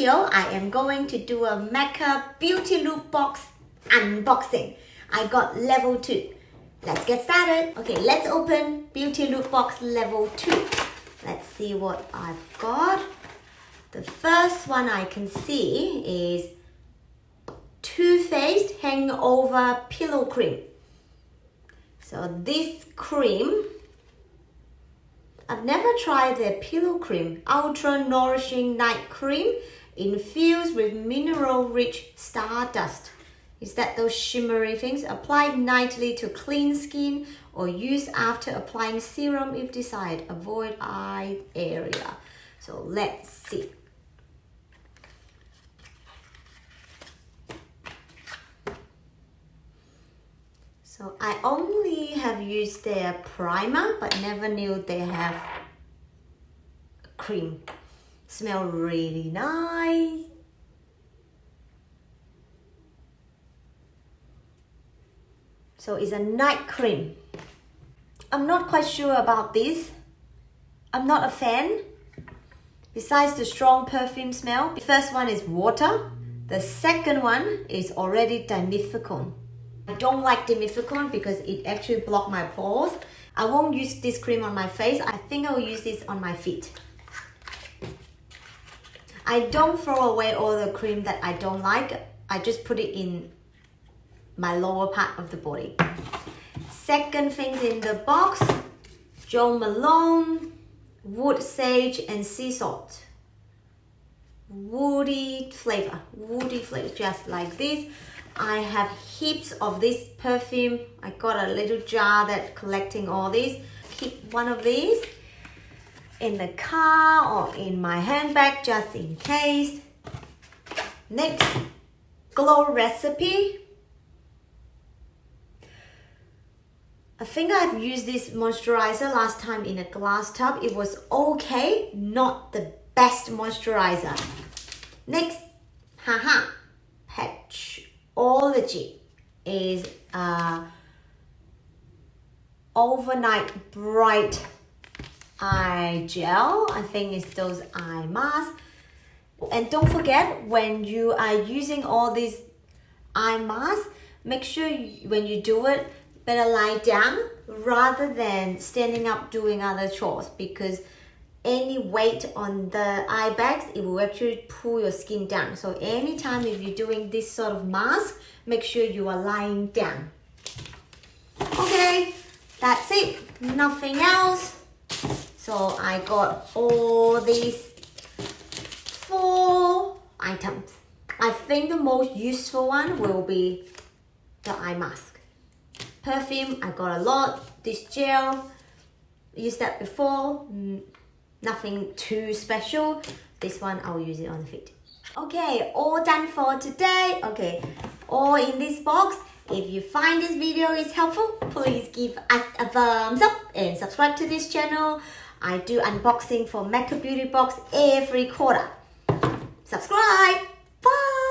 video, I am going to do a Mecca Beauty Loop Box unboxing. I got level 2. Let's get started. Okay, let's open Beauty Loop Box level 2. Let's see what I've got. The first one I can see is Too Faced Hangover Pillow Cream. So this cream, I've never tried their pillow cream. Ultra Nourishing Night Cream infused with mineral-rich stardust. Is that those shimmery things? Applied nightly to clean skin or use after applying serum if desired. Avoid eye area. So let's see. So I only have used their primer, but never knew they have cream. Smell really nice. So it's a night cream. I'm not quite sure about this. I'm not a fan. Besides the strong perfume smell, the first one is water. The second one is already dimethicone. I don't like dimethicone because it actually blocks my pores. I won't use this cream on my face. I think I will use this on my feet. I don't throw away all the cream that I don't like. I just put it in my lower part of the body. Second things in the box, Jo Malone, wood sage and sea salt. Woody flavor, just like this. I have heaps of this perfume. I got a little jar that collecting all these. Keep one of these in the car or in my handbag just in case. Next, Glow Recipe. I think I've used this moisturizer last time in a glass tub. It was okay, not the best moisturizer. Next, Patchology is overnight bright eye gel. I think it's those eye masks. And don't forget, when you are using all these eye masks, make sure when you do it, better lie down rather than standing up doing other chores, because any weight on the eye bags, it will actually pull your skin down. So anytime if you're doing this sort of mask, make sure you are lying down. Okay, that's it. Nothing else. So I got all these 4 items. I think the most useful one will be the eye mask. Perfume, I got a lot. This gel, used that before. Nothing too special. This one, I'll use it on the feet. Okay, all done for today. Okay, all in this box. If you find this video is helpful, please give us a thumbs up and subscribe to this channel. I do unboxing for Mecca Beauty Box every quarter. Subscribe. Bye.